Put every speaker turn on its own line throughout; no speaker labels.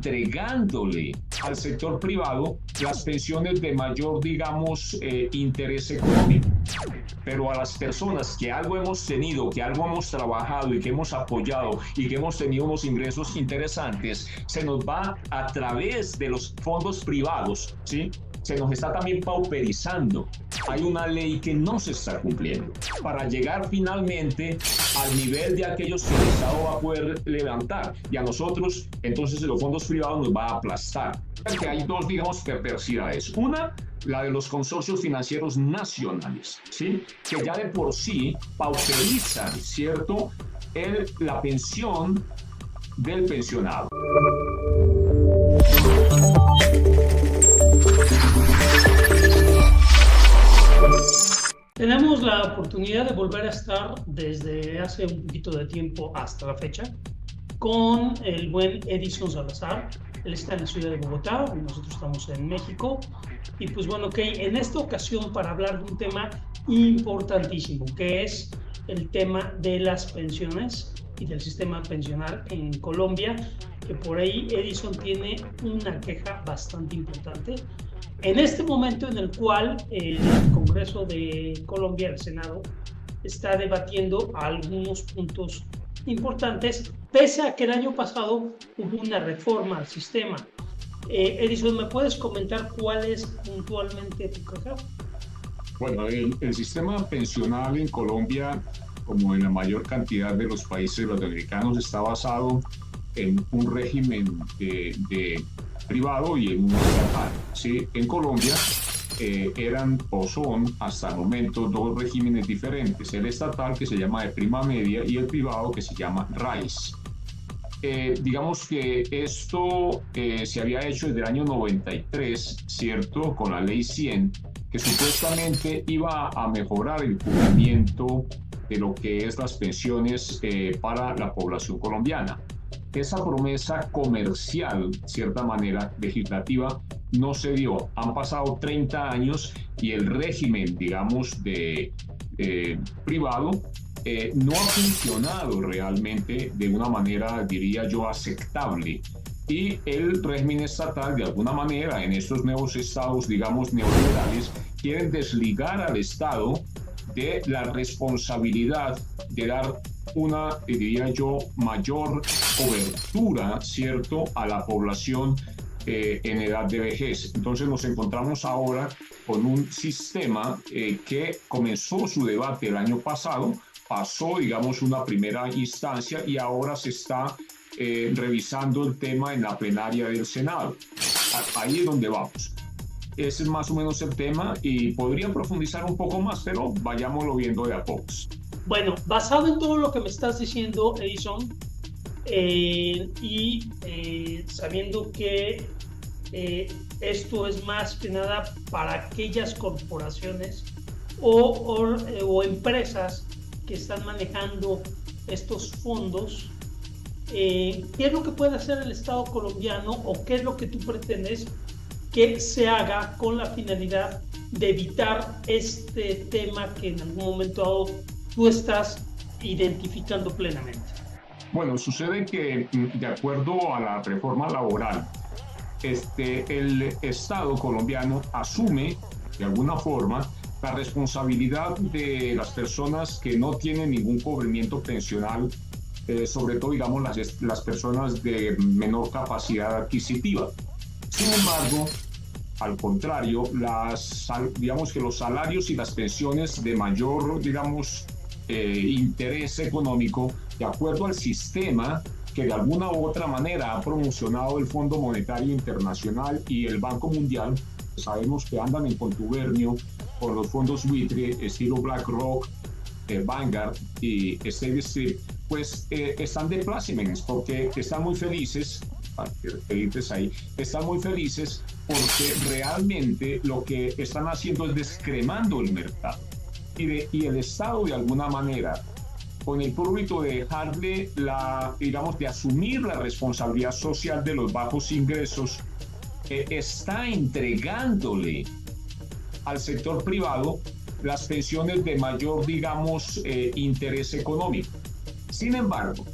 entregándole al sector privado las pensiones de mayor, digamos, interés económico. Pero a las personas que algo hemos tenido, que algo hemos trabajado y que hemos apoyado y que hemos tenido unos ingresos interesantes, se nos va a través de los fondos privados, ¿sí? Se nos está también pauperizando. Hay una ley que no se está cumpliendo para llegar finalmente al nivel de aquellos que el Estado va a poder levantar. Y a nosotros, entonces, los fondos privados nos va a aplastar. Que hay dos, digamos, perversidades. Una, la de los consorcios financieros nacionales, ¿sí? Que ya de por sí pauperizan, ¿cierto?, la pensión del pensionado.
Tenemos la oportunidad de volver a estar desde hace un poquito de tiempo hasta la fecha con el buen Edison Salazar. Él está en la ciudad de Bogotá, nosotros estamos en México. Y pues bueno, en esta ocasión para hablar de un tema importantísimo, que es el tema de las pensiones y del sistema pensional en Colombia, que por ahí Edison tiene una queja bastante importante. En este momento en el cual el Congreso de Colombia, el Senado, está debatiendo algunos puntos importantes, pese a que el año pasado hubo una reforma al sistema. Edison, ¿me puedes comentar cuál es puntualmente tu queja?
Bueno, el sistema pensional en Colombia, como en la mayor cantidad de los países latinoamericanos, está basado en un régimen de privado y en un estatal, ¿sí? En Colombia eran o son hasta el momento dos regímenes diferentes, el estatal, que se llama de prima media, y el privado, que se llama RAIS. Digamos que esto se había hecho desde el año 93, ¿cierto?, con la ley 100, que supuestamente iba a mejorar el cumplimiento de lo que es las pensiones para la población colombiana. Esa promesa comercial, de cierta manera, legislativa, no se dio. Han pasado 30 años y el régimen, digamos, de privado no ha funcionado realmente de una manera, diría yo, aceptable. Y el régimen estatal, de alguna manera, en estos nuevos estados, digamos, neoliberales, quieren desligar al Estado de la responsabilidad de dar una, diría yo, mayor cobertura, ¿cierto?, a la población en edad de vejez. Entonces nos encontramos ahora con un sistema que comenzó su debate el año pasado, pasó, digamos, una primera instancia y ahora se está revisando el tema en la plenaria del Senado. Ahí es donde vamos. Ese es más o menos el tema y podría profundizar un poco más, pero vayámoslo viendo de a pocos.
Bueno, basado en todo lo que me estás diciendo, Edison, sabiendo que esto es más que nada para aquellas corporaciones o empresas que están manejando estos fondos, ¿qué es lo que puede hacer el Estado colombiano o qué es lo que tú pretendes que se haga con la finalidad de evitar este tema que en algún momento dado tú estás identificando plenamente?
Bueno, sucede que de acuerdo a la reforma laboral, el Estado colombiano asume de alguna forma la responsabilidad de las personas que no tienen ningún cubrimiento pensional, sobre todo, digamos, las personas de menor capacidad adquisitiva. Sin embargo, al contrario, digamos que los salarios y las pensiones de mayor, digamos, interés económico, de acuerdo al sistema que de alguna u otra manera ha promocionado el Fondo Monetario Internacional y el Banco Mundial, sabemos que andan en contubernio con los fondos buitre, estilo BlackRock, Vanguard y State Street, pues están de plácemes porque están muy felices, están muy felices porque realmente lo que están haciendo es descremando el mercado. Y el Estado, de alguna manera, con el propósito de dejarle digamos, de asumir la responsabilidad social de los bajos ingresos, está entregándole al sector privado las pensiones de mayor, digamos, interés económico. Sin embargo,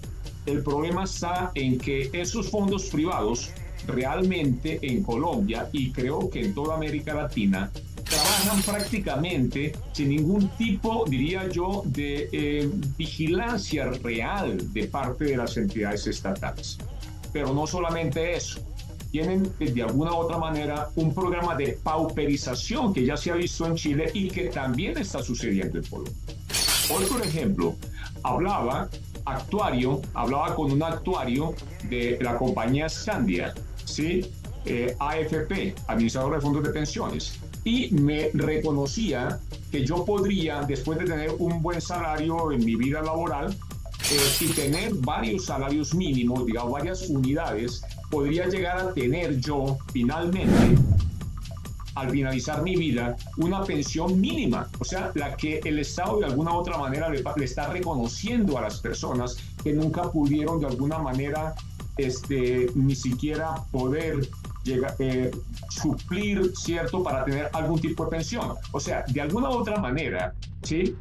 el problema está en que esos fondos privados realmente en Colombia y creo que en toda América Latina trabajan prácticamente sin ningún tipo, diría yo, de vigilancia real de parte de las entidades estatales. Pero no solamente eso, tienen de alguna u otra manera un programa de pauperización que ya se ha visto en Chile y que también está sucediendo en Colombia. Hoy, por ejemplo, hablaba con un actuario de la compañía Scandia, ¿sí? AFP, Administrador de Fondos de Pensiones, y me reconocía que yo podría, después de tener un buen salario en mi vida laboral y tener varios salarios mínimos, digamos, varias unidades, podría llegar a tener yo finalmente, al finalizar mi vida, una pensión mínima, o sea, la que el Estado de alguna u otra manera le está reconociendo a las personas que nunca pudieron de alguna manera ni siquiera poder suplir, ¿cierto?, para tener algún tipo de pensión. O sea, de alguna u otra manera, ¿sí?,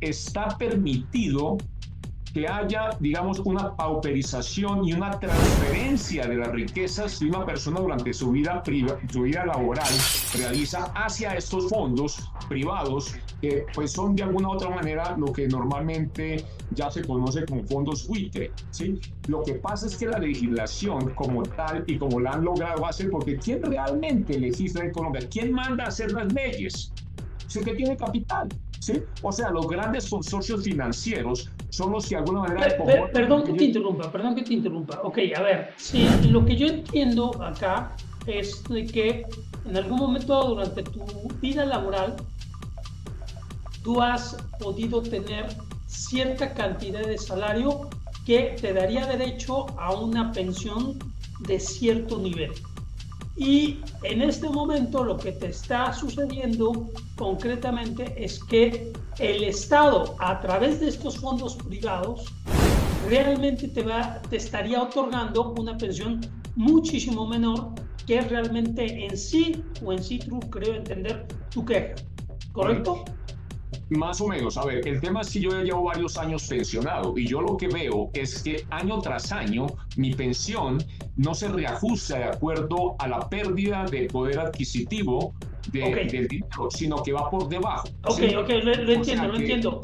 está permitido que haya, digamos, una pauperización y una transferencia de las riquezas que una persona durante su vida laboral realiza hacia estos fondos privados, que pues son de alguna u otra manera lo que normalmente ya se conoce como fondos buitre, ¿sí? Lo que pasa es que la legislación como tal y como la han logrado hacer, porque ¿quién realmente legisla en Colombia? ¿Quién manda a hacer las leyes? Es el que tiene capital, ¿sí? O sea, los grandes consorcios financieros son los que de alguna manera...
Perdón que te interrumpa. Ok, a ver, sí, lo que yo entiendo acá es de que en algún momento durante tu vida laboral tú has podido tener cierta cantidad de salario que te daría derecho a una pensión de cierto nivel. Y en este momento lo que te está sucediendo concretamente es que el Estado, a través de estos fondos privados, realmente te estaría otorgando una pensión muchísimo menor que es realmente en sí true, creo entender, tu queja. ¿Correcto?
Más o menos. A ver, el tema es que yo ya llevo varios años pensionado y yo lo que veo es que año tras año mi pensión no se reajusta de acuerdo a la pérdida de poder adquisitivo del dinero, sino que va por debajo.
¿Sí? Lo entiendo.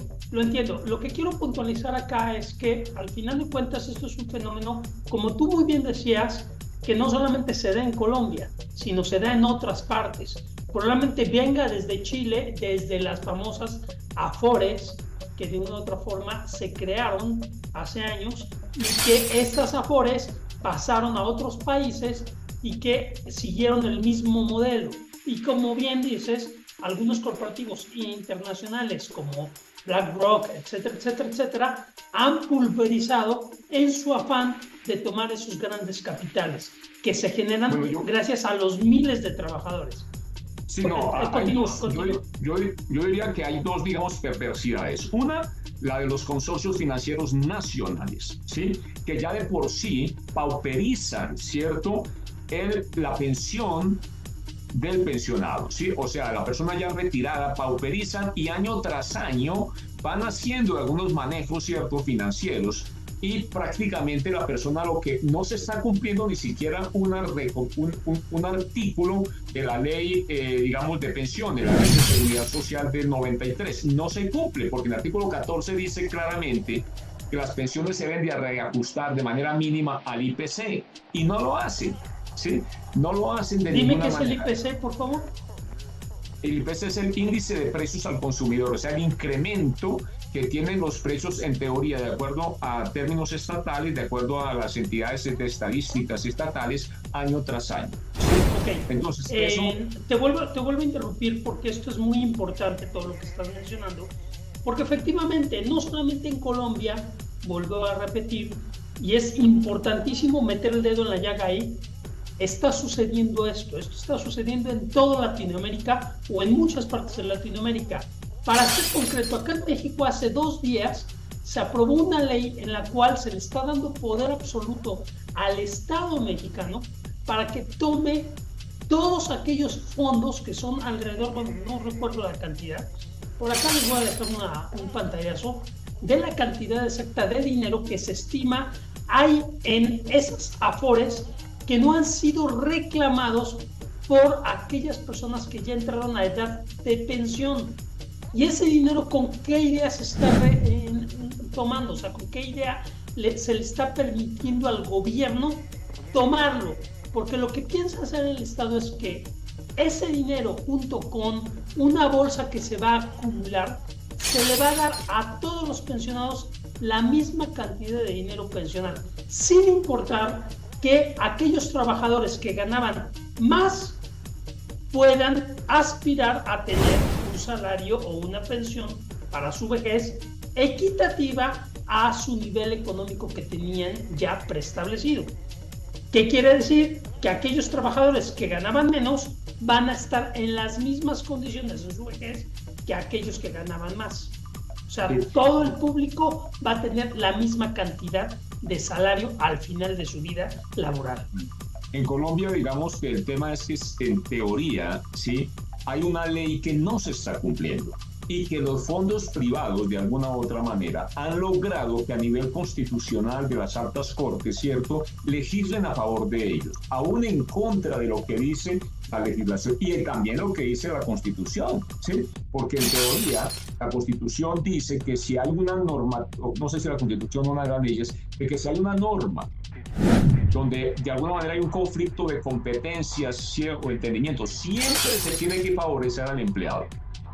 Lo que quiero puntualizar acá es que al final de cuentas esto es un fenómeno, como tú muy bien decías, que no solamente se da en Colombia, sino se da en otras partes. Probablemente venga desde Chile, desde las famosas Afores, que de una u otra forma se crearon hace años y que estas Afores pasaron a otros países y que siguieron el mismo modelo. Y como bien dices, algunos corporativos internacionales como BlackRock, etcétera, han pulverizado en su afán de tomar esos grandes capitales que se generan gracias a los miles de trabajadores.
Sí, no, yo diría que hay dos, digamos, perversidades. Una, la de los consorcios financieros nacionales, ¿sí?, que ya de por sí pauperizan, ¿cierto?, la pensión del pensionado, ¿sí? O sea, la persona ya retirada pauperizan y año tras año van haciendo algunos manejos, ¿cierto?, financieros, y prácticamente la persona lo que no se está cumpliendo ni siquiera un artículo de la ley, digamos, de pensiones, la ley de seguridad social del 93. No se cumple porque el artículo 14 dice claramente que las pensiones se deben de reajustar de manera mínima al IPC y no lo hacen, ¿sí? No lo hacen de ninguna manera.
Dime qué es el IPC, por favor.
El IPC es el índice de precios al consumidor, o sea, el incremento que tienen los precios en teoría de acuerdo a términos estatales, de acuerdo a las entidades de estadísticas estatales, año tras año.
Okay.
Entonces, eso...
te vuelvo a interrumpir porque esto es muy importante todo lo que estás mencionando, porque efectivamente no solamente en Colombia, vuelvo a repetir, y es importantísimo meter el dedo en la llaga ahí, está sucediendo esto está sucediendo en toda Latinoamérica o en muchas partes de Latinoamérica. Para ser concreto, acá en México hace 2 días se aprobó una ley en la cual se le está dando poder absoluto al Estado mexicano para que tome todos aquellos fondos que son alrededor, bueno, no recuerdo la cantidad, por acá les voy a dejar un pantallazo de la cantidad exacta de dinero que se estima hay en esas Afores que no han sido reclamados por aquellas personas que ya entraron a edad de pensión. Y ese dinero, ¿con qué idea se está tomando? O sea, ¿con qué idea se le está permitiendo al gobierno tomarlo? Porque lo que piensa hacer el Estado es que ese dinero, junto con una bolsa que se va a acumular, se le va a dar a todos los pensionados la misma cantidad de dinero pensional, sin importar que aquellos trabajadores que ganaban más puedan aspirar a tener un salario o una pensión para su vejez equitativa a su nivel económico que tenían ya preestablecido. ¿Qué quiere decir? Que aquellos trabajadores que ganaban menos van a estar en las mismas condiciones en su vejez que aquellos que ganaban más. O sea, todo el público va a tener la misma cantidad de salario al final de su vida laboral.
En Colombia, digamos que el tema es que en teoría, ¿sí?, hay una ley que no se está cumpliendo y que los fondos privados, de alguna u otra manera, han logrado que a nivel constitucional de las altas cortes, ¿cierto?, legislen a favor de ellos, aún en contra de lo que dice la legislación y también lo que dice la Constitución, ¿sí? Porque en teoría la Constitución dice que si hay una norma, no sé si la Constitución o una de las leyes, de que si hay una norma donde de alguna manera hay un conflicto de competencias o entendimiento, siempre se tiene que favorecer al empleado.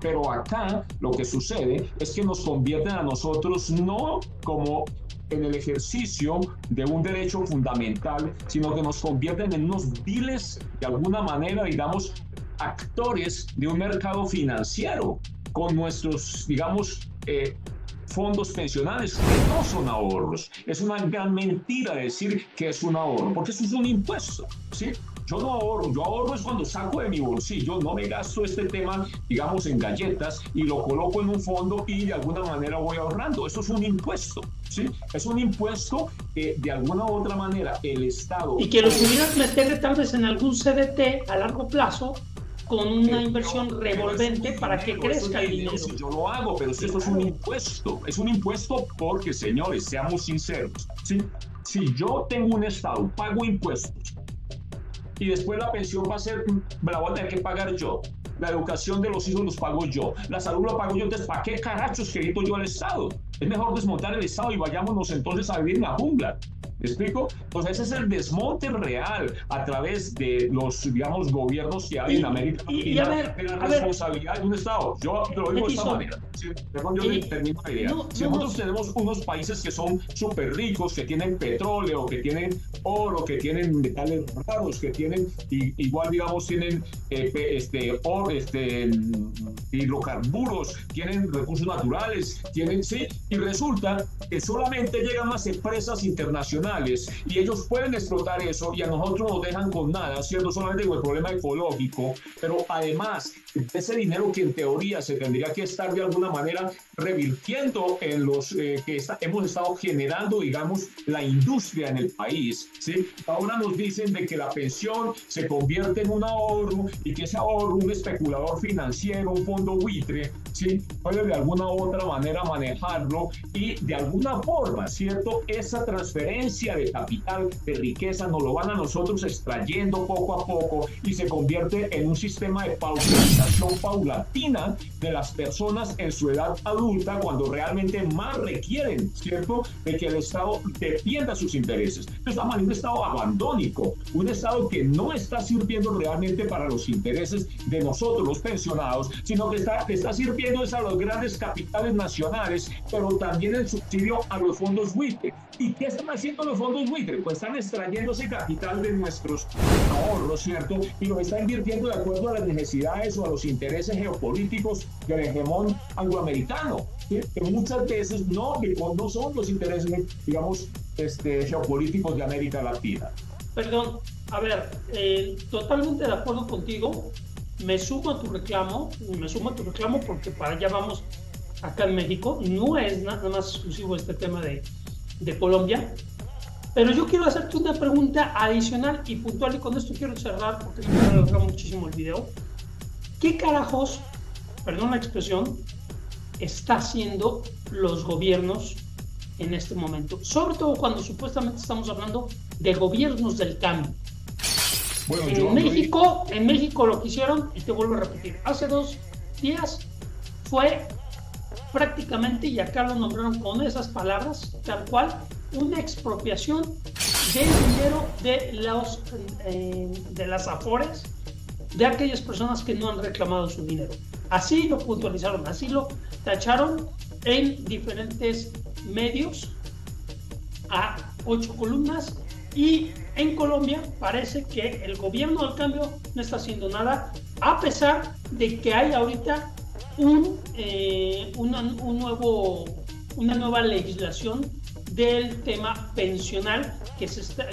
Pero acá lo que sucede es que nos convierten a nosotros no como en el ejercicio de un derecho fundamental, sino que nos convierten en unos viles, de alguna manera, digamos, actores de un mercado financiero con nuestros, digamos, fondos pensionales que no son ahorros. Es una gran mentira decir que es un ahorro, porque eso es un impuesto, ¿sí? Yo no ahorro, yo ahorro es cuando saco de mi bolsillo, no me gasto este tema, digamos, en galletas y lo coloco en un fondo y de alguna manera voy ahorrando. Eso es un impuesto, ¿sí? Es un impuesto que de alguna u otra manera el Estado...
Y que lo pudieras meter tal vez en algún CDT a largo plazo con una inversión revolvente para que crezca el dinero.
Si yo lo hago, pero si esto es un impuesto porque, señores, seamos sinceros, ¿sí? Si yo tengo un Estado, pago impuestos, y después la pensión va a ser, me la voy a tener que pagar yo. La educación de los hijos los pago yo. La salud la pago yo. Entonces, ¿para qué carachos querido yo al Estado? Es mejor desmontar el Estado y vayámonos entonces a vivir en la jungla. ¿Me explico? Entonces, ese es el desmonte real a través de los, digamos, gobiernos que hay en América Latina, de la responsabilidad de un Estado. Yo te lo digo de esta manera. Perdón, yo termino la idea. Si nosotros tenemos unos países que son súper ricos, que tienen petróleo, que tienen oro, que tienen metales raros, que tienen, igual, digamos, tienen hidrocarburos, tienen recursos naturales, tienen, sí, y resulta que solamente llegan las empresas internacionales y ellos pueden explotar eso y a nosotros nos dejan con nada, ¿cierto? Solamente con el problema ecológico, pero además ese dinero que en teoría se tendría que estar de alguna manera revirtiendo en los hemos estado generando, digamos, la industria en el país, ¿sí? Ahora nos dicen de que la pensión se convierte en un ahorro y que ese ahorro, un especulador financiero, un fondo buitre, ¿sí?, puede de alguna u otra manera manejarlo y de alguna forma, ¿cierto?, esa transferencia de capital, de riqueza, nos lo van a nosotros extrayendo poco a poco y se convierte en un sistema de pauperización paulatina de las personas en su edad adulta cuando realmente más requieren, ¿cierto?, de que el Estado defienda sus intereses. Estamos en un Estado abandónico, un Estado que no está sirviendo realmente para los intereses de nosotros, los pensionados, sino que está sirviendo a los grandes capitales nacionales, pero también el subsidio a los fondos buitre. ¿Y qué están haciendo los fondos buitre? Pues están extrayendo ese capital de nuestros ahorros, ¿cierto? Y lo están invirtiendo de acuerdo a las necesidades o a los intereses geopolíticos del hegemón angloamericano, ¿sí?, que muchas veces no son los intereses, digamos, geopolíticos de América Latina.
Perdón, a ver, totalmente de acuerdo contigo. Me sumo a tu reclamo porque para allá vamos acá en México. No es nada más exclusivo este tema de Colombia. Pero yo quiero hacerte una pregunta adicional y puntual, y con esto quiero cerrar porque me alarga muchísimo el video. ¿Qué carajos, perdón la expresión, está haciendo los gobiernos en este momento? Sobre todo cuando supuestamente estamos hablando de gobiernos del cambio.
Bueno,
En México lo que hicieron, y te vuelvo a repetir, hace 2 días fue prácticamente, y acá lo nombraron con esas palabras, tal cual, una expropiación del dinero de las afores de aquellas personas que no han reclamado su dinero. Así lo puntualizaron, así lo tacharon en diferentes medios a 8 columnas. Y en Colombia parece que el gobierno del cambio no está haciendo nada, a pesar de que hay ahorita una nueva legislación del tema pensional,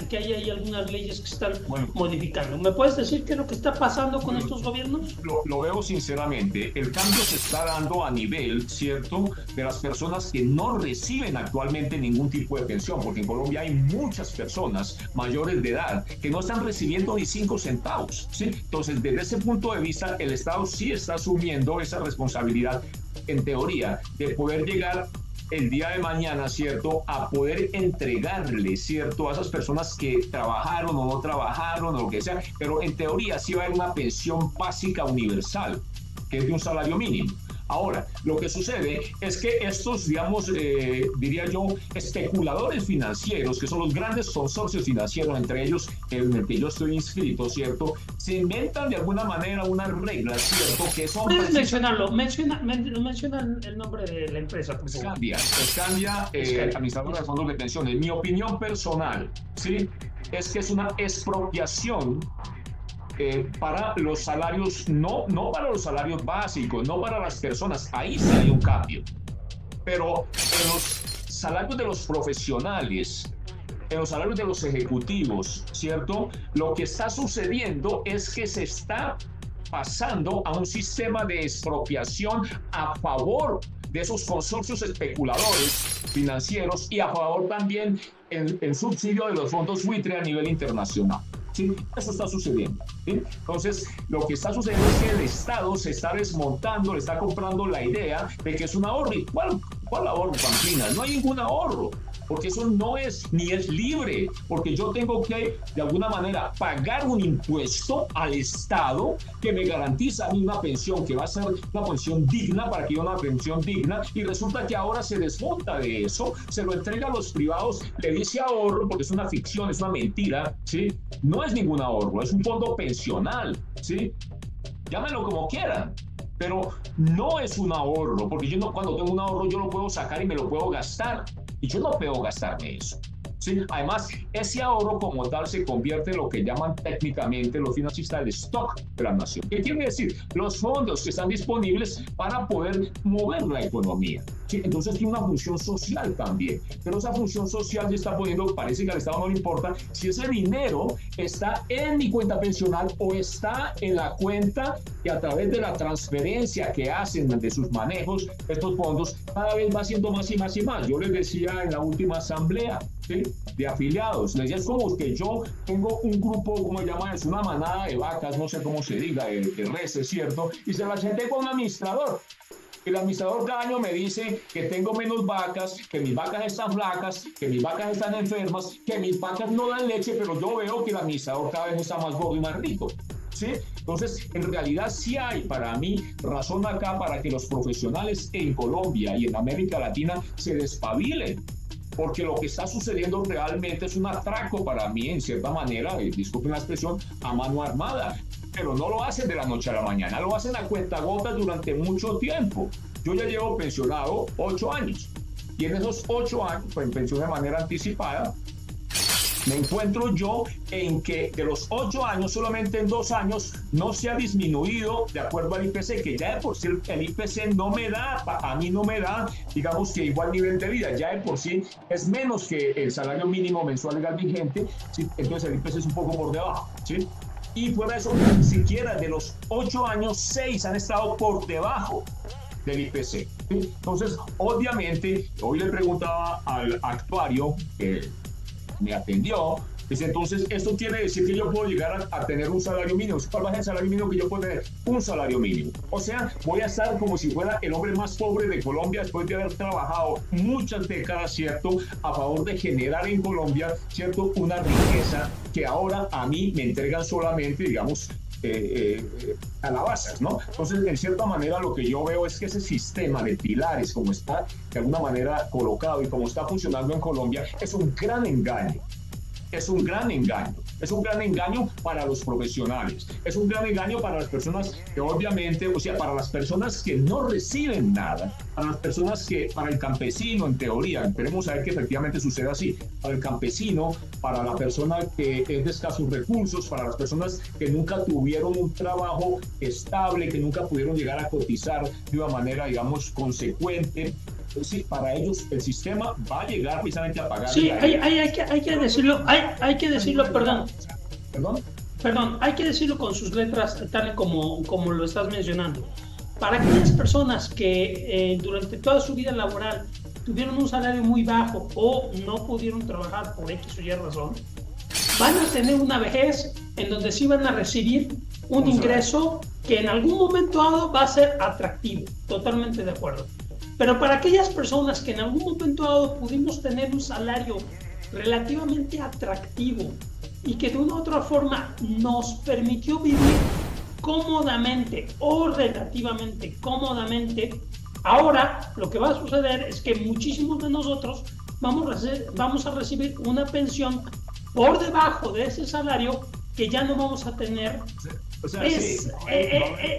que hay ahí algunas leyes que están modificando. ¿Me puedes decir qué es lo que está pasando con estos gobiernos?
Lo veo sinceramente. El cambio se está dando a nivel, ¿cierto?, de las personas que no reciben actualmente ningún tipo de pensión, porque en Colombia hay muchas personas mayores de edad que no están recibiendo ni 5 centavos, ¿sí? Entonces, desde ese punto de vista, el Estado sí está asumiendo esa responsabilidad, en teoría, de poder llegar el día de mañana, ¿cierto?, a poder entregarle, ¿cierto?, a esas personas que trabajaron o no trabajaron o lo que sea, pero en teoría sí va a haber una pensión básica universal, que es de un salario mínimo. Ahora, lo que sucede es que estos, digamos, diría yo, especuladores financieros, que son los grandes consorcios financieros, entre ellos en el que yo estoy inscrito, ¿cierto?, se inventan de alguna manera unas reglas, ¿cierto?, que son...
Puedes mencionarlo, menciona el nombre de la empresa, por favor.
Scandia, administradora de fondos de pensiones. Mi opinión personal, ¿sí?, es que es una expropiación para los salarios, no para los salarios básicos, no para las personas, ahí sí hay un cambio. Pero en los salarios de los profesionales, en los salarios de los ejecutivos, ¿cierto?, lo que está sucediendo es que se está pasando a un sistema de expropiación a favor de esos consorcios especuladores financieros y a favor también en subsidio de los fondos buitre a nivel internacional. ¿Sí? Eso está sucediendo, ¿sí? Entonces, lo que está sucediendo es que el Estado se está desmontando, le está comprando la idea de que es un ahorro. ¿Y cuál ahorro, Pampina? No hay ningún ahorro, porque eso no es, ni es libre, porque yo tengo que, de alguna manera, pagar un impuesto al Estado que me garantiza a mí una pensión, que va a ser una pensión digna, para que haya una pensión digna, y resulta que ahora se desmonta de eso, se lo entrega a los privados, le dice ahorro, porque es una ficción, es una mentira, ¿sí? No es ningún ahorro, es un fondo pensional, ¿sí? Llámenlo como quieran, pero no es un ahorro, porque yo no, cuando tengo un ahorro yo lo puedo sacar y me lo puedo gastar, y yo no puedo gastarme eso, ¿sí? Además, ese ahorro como tal se convierte en lo que llaman técnicamente los financistas el stock de la nación. ¿Qué quiere decir? Los fondos que están disponibles para poder mover la economía, ¿sí? Entonces tiene una función social también, pero esa función social se está poniendo, parece que al Estado no le importa si ese dinero está en mi cuenta pensional o está en la cuenta que a través de la transferencia que hacen de sus manejos, estos fondos cada vez va siendo más y más y más. Yo les decía en la última asamblea, ¿sí?, de afiliados, les decía, es como que yo tengo un grupo, ¿cómo se llama? Es una manada de vacas, no sé cómo se diga, de reses, ¿cierto? Y se las senté con un administrador. El administrador cada año me dice que tengo menos vacas, que mis vacas están flacas, que mis vacas están enfermas, que mis vacas no dan leche, pero yo veo que el administrador cada vez está más gordo y más rico, ¿sí? Entonces, en realidad sí hay para mí razón acá para que los profesionales en Colombia y en América Latina se despabilen, porque lo que está sucediendo realmente es un atraco para mí, en cierta manera, disculpen la expresión, a mano armada. Pero no lo hacen de la noche a la mañana, lo hacen a cuentagotas durante mucho tiempo. Yo ya llevo pensionado 8 años y en esos 8 años, pues en pensión de manera anticipada, me encuentro yo en que de los 8 años, solamente en 2 años no se ha disminuido de acuerdo al IPC, que ya de por sí el IPC no me da, a mí no me da, digamos que igual nivel de vida, ya de por sí es menos que el salario mínimo mensual legal vigente, ¿sí? Entonces el IPC es un poco por debajo, ¿sí? Y fuera de eso, ni siquiera de los 8 años, 6 han estado por debajo del IPC. Entonces, obviamente, hoy le preguntaba al actuario que me atendió, Entonces, esto quiere decir que yo puedo llegar a tener un salario mínimo. ¿Cuál va a ser el salario mínimo que yo puedo tener? Un salario mínimo. O sea, voy a estar como si fuera el hombre más pobre de Colombia después de haber trabajado muchas décadas, ¿cierto?, a favor de generar en Colombia, ¿cierto?, una riqueza que ahora a mí me entregan solamente, digamos, calabazas, ¿no? Entonces, en cierta manera, lo que yo veo es que ese sistema de pilares, como está de alguna manera colocado y como está funcionando en Colombia, es un gran engaño. Es un gran engaño. Es un gran engaño para los profesionales. Es un gran engaño para las personas que obviamente, o sea, para las personas que no reciben nada, para las personas que, para el campesino en teoría, esperemos a ver que efectivamente suceda así, para el campesino, para la persona que es de escasos recursos, para las personas que nunca tuvieron un trabajo estable, que nunca pudieron llegar a cotizar de una manera, digamos, consecuente. Sí, para ellos el sistema va a llegar precisamente a pagar.
Sí, hay que decirlo, hay que decirlo, perdón. Perdón, hay que decirlo con sus letras, tal y como lo estás mencionando. Para aquellas personas que durante toda su vida laboral tuvieron un salario muy bajo o no pudieron trabajar por X o Y razón, van a tener una vejez en donde sí van a recibir un ingreso que en algún momento dado va a ser atractivo. Totalmente de acuerdo. Pero para aquellas personas que en algún momento dado pudimos tener un salario relativamente atractivo y que de una u otra forma nos permitió vivir cómodamente o relativamente cómodamente, ahora lo que va a suceder es que muchísimos de nosotros vamos a recibir una pensión por debajo de ese salario que ya no vamos a tener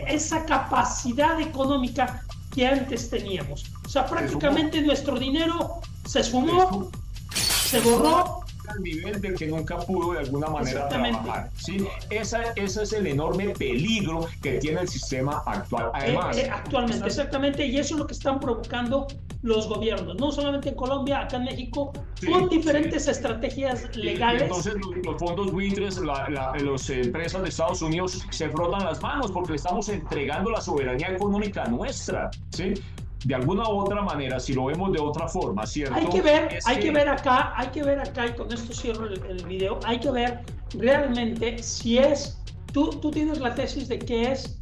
esa capacidad económica que antes teníamos. O sea, prácticamente nuestro dinero se esfumó, se borró.
Al nivel del que nunca pudo de alguna manera trabajar. ¿Sí? Ese es el enorme peligro que tiene el sistema actual. Además,
actualmente, exactamente, y eso es lo que están provocando los gobiernos, no solamente en Colombia, acá en México, con diferentes estrategias legales.
Entonces los fondos buitres, las empresas de Estados Unidos se frotan las manos porque le estamos entregando la soberanía económica nuestra, ¿sí? De alguna u otra manera, si lo vemos de otra forma, ¿cierto?
Hay que ver acá, y con esto cierro el video, hay que ver realmente si es, tú tienes la tesis de que es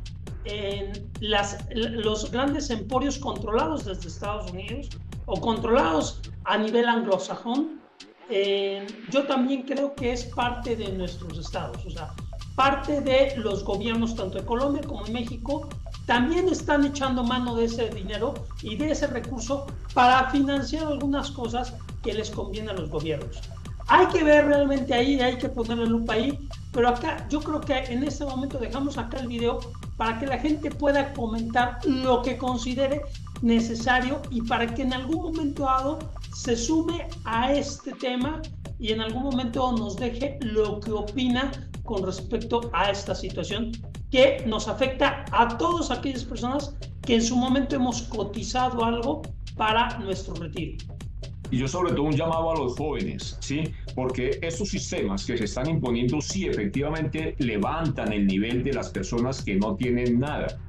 los grandes emporios controlados desde Estados Unidos o controlados a nivel anglosajón. Yo también creo que es parte de nuestros estados, o sea, parte de los gobiernos tanto de Colombia como de México también están echando mano de ese dinero y de ese recurso para financiar algunas cosas que les conviene a los gobiernos. Hay que ver realmente ahí, hay que ponerle lupa ahí, pero acá yo creo que en este momento dejamos acá el video para que la gente pueda comentar lo que considere necesario y para que en algún momento dado se sume a este tema y en algún momento nos deje lo que opina con respecto a esta situación que nos afecta a todas aquellas personas que en su momento hemos cotizado algo para nuestro retiro.
Y yo sobre todo un llamado a los jóvenes, ¿sí? Porque estos sistemas que se están imponiendo sí efectivamente levantan el nivel de las personas que no tienen nada.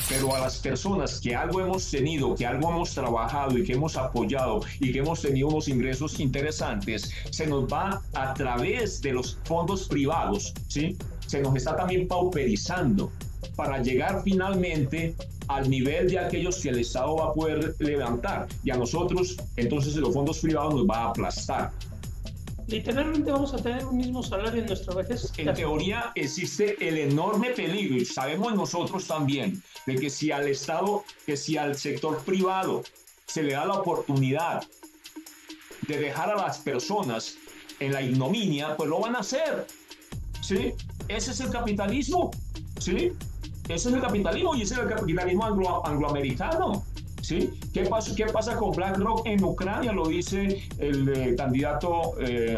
Pero a las personas que algo hemos tenido, que algo hemos trabajado y que hemos apoyado y que hemos tenido unos ingresos interesantes, se nos va a través de los fondos privados, ¿sí? Se nos está también pauperizando para llegar finalmente al nivel de aquellos que el Estado va a poder levantar. Y a nosotros, entonces, los fondos privados nos va a aplastar.
Literalmente vamos a tener un mismo salario en nuestra vejez.
En teoría existe el enorme peligro, y sabemos nosotros también, de que si al Estado, que si al sector privado se le da la oportunidad de dejar a las personas en la ignominia, pues lo van a hacer, ¿sí? Ese es el capitalismo, ¿sí? Ese es el capitalismo y ese es el capitalismo angloamericano. ¿Sí? ¿Qué pasa con BlackRock en Ucrania? Lo dice el candidato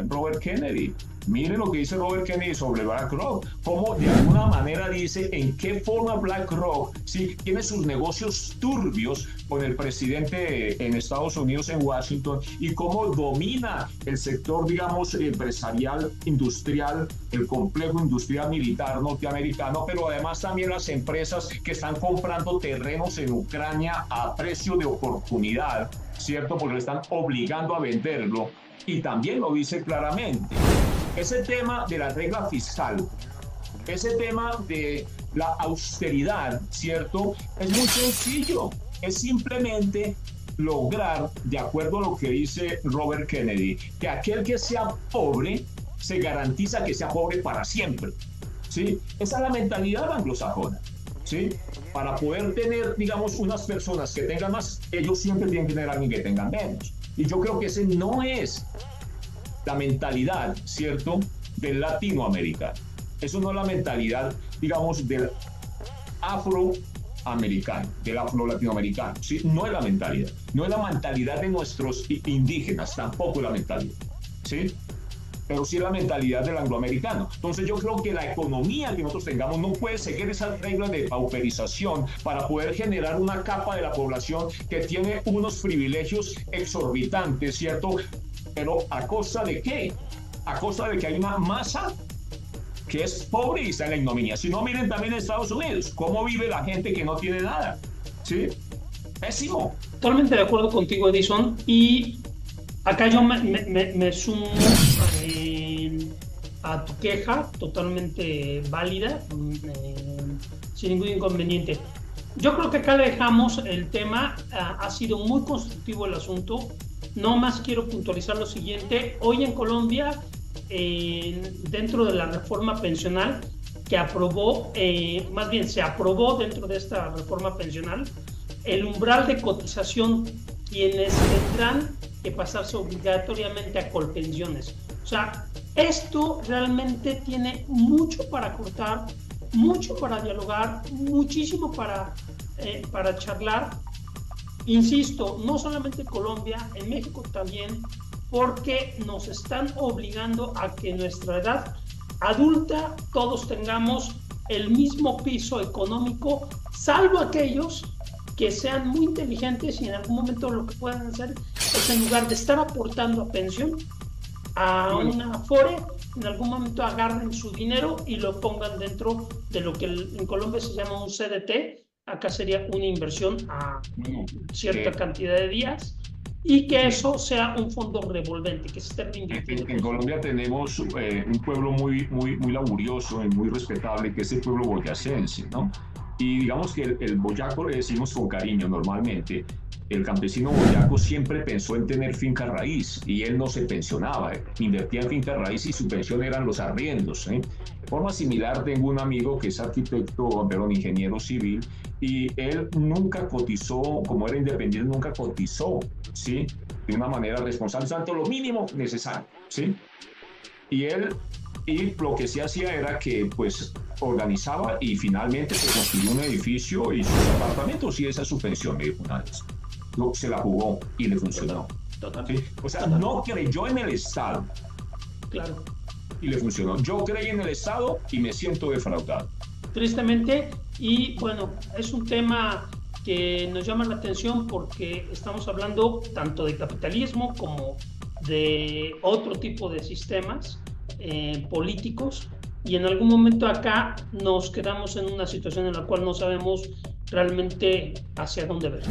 Robert Kennedy. Mire lo que dice Robert Kennedy sobre BlackRock, cómo de alguna manera dice en qué forma BlackRock, ¿sí?, tiene sus negocios turbios con el presidente en Estados Unidos, en Washington, y cómo domina el sector, digamos, empresarial, industrial, el complejo industrial militar norteamericano, pero además también las empresas que están comprando terrenos en Ucrania a precio de oportunidad, ¿cierto? Porque le están obligando a venderlo, y también lo dice claramente. ese tema de la regla fiscal, ese tema de la austeridad, ¿cierto? Es muy sencillo, es simplemente lograr, de acuerdo a lo que dice Robert Kennedy, que aquel que sea pobre se garantiza que sea pobre para siempre, ¿sí? Esa es la mentalidad anglosajona, ¿sí? Para poder tener, digamos, unas personas que tengan más, ellos siempre tienen que tener a alguien que tenga menos. Y yo creo que ese no es la mentalidad, ¿cierto?, del latinoamericano. Eso no es la mentalidad, digamos, del afroamericano, del afro-latinoamericano, ¿sí? No es la mentalidad. No es la mentalidad de nuestros indígenas, tampoco es la mentalidad, ¿sí? Pero sí es la mentalidad del angloamericano. Entonces yo creo que la economía que nosotros tengamos no puede seguir esas reglas de pauperización para poder generar una capa de la población que tiene unos privilegios exorbitantes, ¿cierto? Pero ¿a costa de qué? A costa de que hay una masa que es pobre y está en la ignominia. Si no, miren también en Estados Unidos, cómo vive la gente que no tiene nada, ¿sí? Pésimo.
Totalmente de acuerdo contigo, Edison, y acá yo me sumo a tu queja, totalmente válida, sin ningún inconveniente. Yo creo que acá dejamos el tema, ha sido muy constructivo el asunto. No más quiero puntualizar lo siguiente. Hoy en Colombia, dentro de la reforma pensional que aprobó, más bien se aprobó dentro de esta reforma pensional, el umbral de cotización, quienes tendrán que pasarse obligatoriamente a colpensiones. O sea, esto realmente tiene mucho para cortar, mucho para dialogar, muchísimo para charlar. Insisto, no solamente en Colombia, en México también, porque nos están obligando a que en nuestra edad adulta todos tengamos el mismo piso económico, salvo aquellos que sean muy inteligentes y en algún momento lo que puedan hacer es, en lugar de estar aportando a pensión, a una Afore, en algún momento agarren su dinero y lo pongan dentro de lo que en Colombia se llama un CDT. Acá sería una inversión a cierta cantidad de días, y que eso sea un fondo revolvente, que se esté reinvirtiendo.
En Colombia tenemos un pueblo muy laborioso y muy respetable, que es el pueblo boyacense, ¿no? Y digamos que el boyaco, le decimos con cariño normalmente, el campesino boyaco siempre pensó en tener finca raíz, y él no se pensionaba, invertía en finca raíz y su pensión eran los arriendos, ¿eh? De forma similar, tengo un amigo que es arquitecto, perdón, ingeniero civil, y él nunca cotizó, como era independiente, nunca cotizó, ¿sí? De una manera responsable, tanto lo mínimo necesario, ¿sí? Y lo que se hacía era que, pues, organizaba y finalmente se construyó un edificio y sus apartamentos, y esa es su pensión, me dijo una vez. Se la jugó y le funcionó. ¿Sí? O sea, no creyó en el Estado.
Claro.
Y le funcionó. Yo creí en el Estado y me siento defraudado.
Tristemente, y bueno, es un tema que nos llama la atención porque estamos hablando tanto de capitalismo como de otro tipo de sistemas políticos, y en algún momento acá nos quedamos en una situación en la cual no sabemos realmente hacia dónde ver.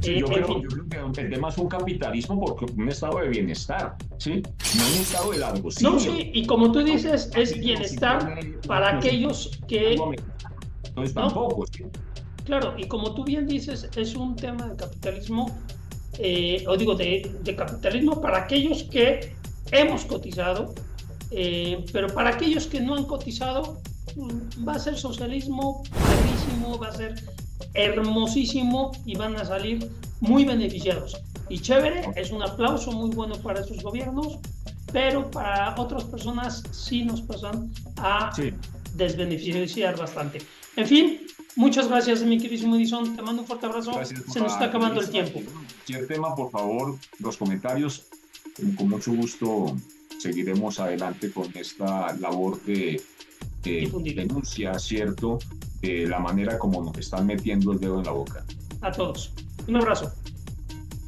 Sí, yo creo que el tema es un capitalismo porque un estado de bienestar, ¿sí? No un estado de lagocinio.
No, sí, y como tú dices, es bienestar para aquellos que...
Entonces tampoco, ¿sí?
Claro, y como tú bien dices, es un tema de capitalismo, o digo, de capitalismo para aquellos que hemos cotizado, pero para aquellos que no han cotizado, va a ser socialismo clarísimo, va a ser hermosísimo y van a salir muy beneficiados. Y chévere, es un aplauso muy bueno para esos gobiernos, pero para otras personas sí nos pasan a desbeneficiar bastante. En fin, muchas gracias, mi queridísimo Edison, te mando un fuerte abrazo. Se nos está acabando el tiempo.
Cualquier tema, por favor, los comentarios, con mucho gusto seguiremos adelante con esta labor de denuncia, ¿cierto?, de la manera como nos están metiendo el dedo en la boca.
A todos. Un abrazo.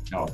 Chao.